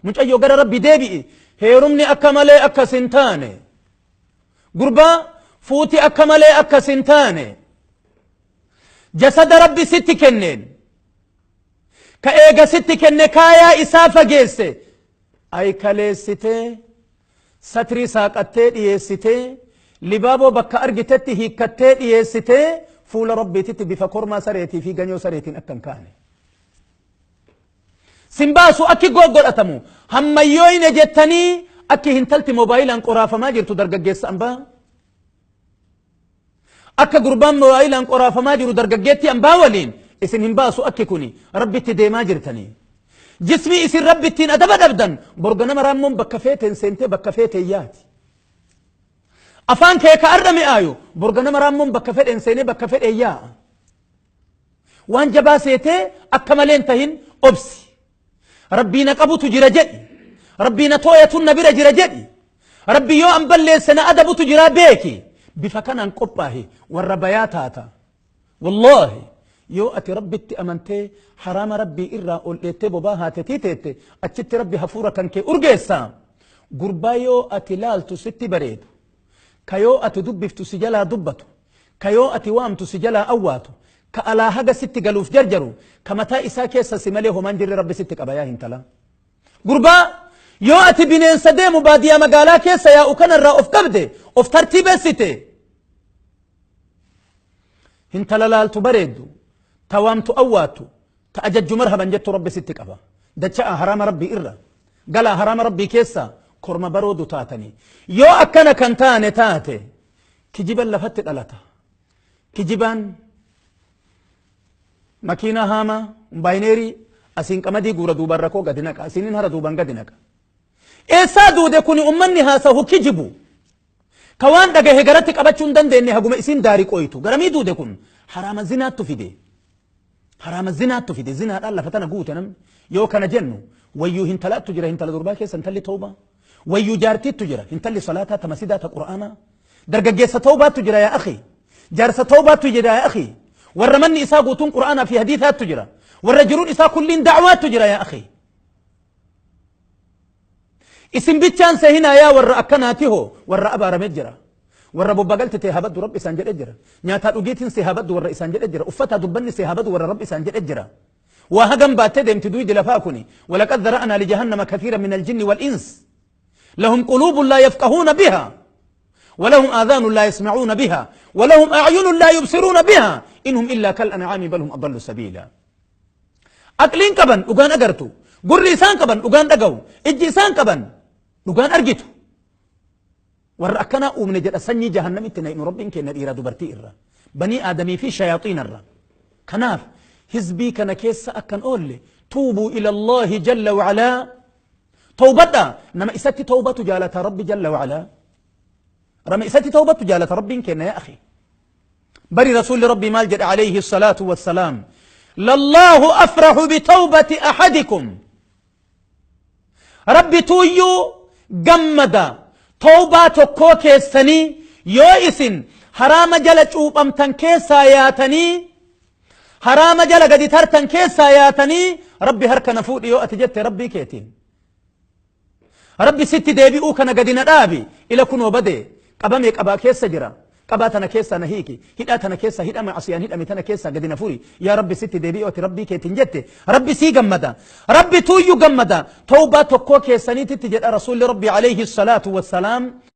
mucayyoo gara rabbi deebi'i heerumni akka malee akkas hin taane gurbaa fuuti akka malee akkas hin taane jasada rabbi sitti kenneen ka eega sitti kenne kaayaa isaa fageesse ay kaleessitee satrii saaqattee dhiyeessitee libaaboo bakka argitetti hiikkattee dhiyeessitee fuula rabbiititti bifa kormaa sareetii fi ganyoo sareetiin akkan kaane simbaasu akki goggodhatamu hammayyooyne jettanii akki hintalti moobaayilaan qoraafamaa jirtu dargaggeessa ambaa akka gurbaan moobaayilaan qoraafamaa jiru dargaggeetti ambaa waliin isin hin baasu akki kuni rabbitti deemaa jirtanii jismii isin rabbittiin adaba dhabdan borganama raammoon bakka feeteen seentee bakka feetee yaati afaan kee ka arra mi'aayu borganama raammoon bakka fedheen seenee bakka fedhee yaa'a waan jabaa seetee akka maleen tahin obsi rabbiina qabutu jira jedhi rabbiina tooyatun na bira jira jedhi rabbi yoo an balleesse na adabutu jira beeki bifa kanaan qophaahi warra bayaa taata wallahi yoo ati rabbitti amantee haraama rabbii irraa ol dheettee bobaa haatetii teette achitti rabbi hafuura kan kee urgeessa gurbaa yoo ati laaltu sitti bareedu ka yoo ati dubbiftu si jalaa dubbatu ka yoo ati waamtu si jalaa awwaatu ka alaa haga sitti galuuf jarjaru ka mataa isaa keessa si malee homaan jirre rabbi sitti qabayaa hintala gurbaa yoo ati bineensa deemu baadiyaa magaalaa keessa yaa'u kanarraa of qabde of tartiibessite hintala laaltu bareeddu tawaamtu awwaatu ta ajajju marhaban jettu rabbi sitti qaba dacha'a haraama rabbii irra galaa haraama rabbii keessa korma baroodu taatanii yoo akkana kan taane taate kijiban lafatti dhalata kijibaan makiina haama baayineerii asiin qamadii guura duuban rakoo gadi naqa asiinin hara duuban gadi naqa eessaa duude kuni ummanni haasahu kijibu ka waan dhagahe garatti qabachuu hin dandeenye haguma isin daari qoytu garamii duude kun haraama zinaattu fide haraama zinaattu fide zinaadhaan lafa tana guute namni yoo kana jennu wayyuu hintalaattu jira hintala durbaa keessa hintalli tawbaa wayyuu jaartiittu jira hintalli salaataa ta masidaa ta qur'aanaa dargaggeessa tawbaattu jira yaa akhi jaarsa tawbaattu jira yaa akhi warra manni isaa guutuun qur'aanaa fi hadiisaattu jira warra jiruun isaa kulliin dacwaattu jira yaa akhi isin bichaan sehinaa yaa warra akkanaati hoo warra abaarame jira warra bobbagalti tee habaddu rabbi isaan jedhe jira nyaataa dhugiitiin see habaddu warra isaan jedhe jira uffataa dubbanni see habaddu warra rabbi isaan jedhe jira waa hagam baattee deemti duuyi dilafaa kuni walaqad zara'naa lijahannama kathiira min aljinni wal'ins lahum quluubun laa yafqahuuna biha ولهم آذان لا يسمعون بها ولهم أعين لا يبصرون بها إنهم إلا كالأنعام بل هم أضل سبيلا أقلين كبن أغان أغرتو قريسان كبن أغان أغو إجيسان كبن أغان أرجتو ورأكنا أمن جد أسني جهنم إتنين ربين كنا إرادو برتي إرى بني آدمي في شياطين الرا كناف حزبي كان كيس أكن أولي توبوا إلى الله جل وعلا توبتا نما إساتي توبة جالة ربي جل وعلا رمى إساتي توبة جالة ربي كنا يا أخي بري رسول ربي مالجد عليه الصلاة والسلام لله أفرح بتوبة أحدكم ربي تويو جمد توبة كوكي السني يوئسن حرام جل شوب أمتن كيسا ياتني حرام جل قد ترتن كيسا ياتني ربي هرك نفوت يو أتجت ربي كيتين ربي ستي ديبي أوكنا قد ندابي إلى كنو بدي قبامي قبا كيسا جرا قباتنا كيسا نهيكي هداتنا كيسا هدا مع عصيان هدا متنا كيسا قد نفوري يا ربي ستي ديبي أوتي ربي كيتين جت ربي سي جمدا ربي تويو جمدا توبة كوكي سنيتي تجد رسول ربي عليه الصلاة والسلام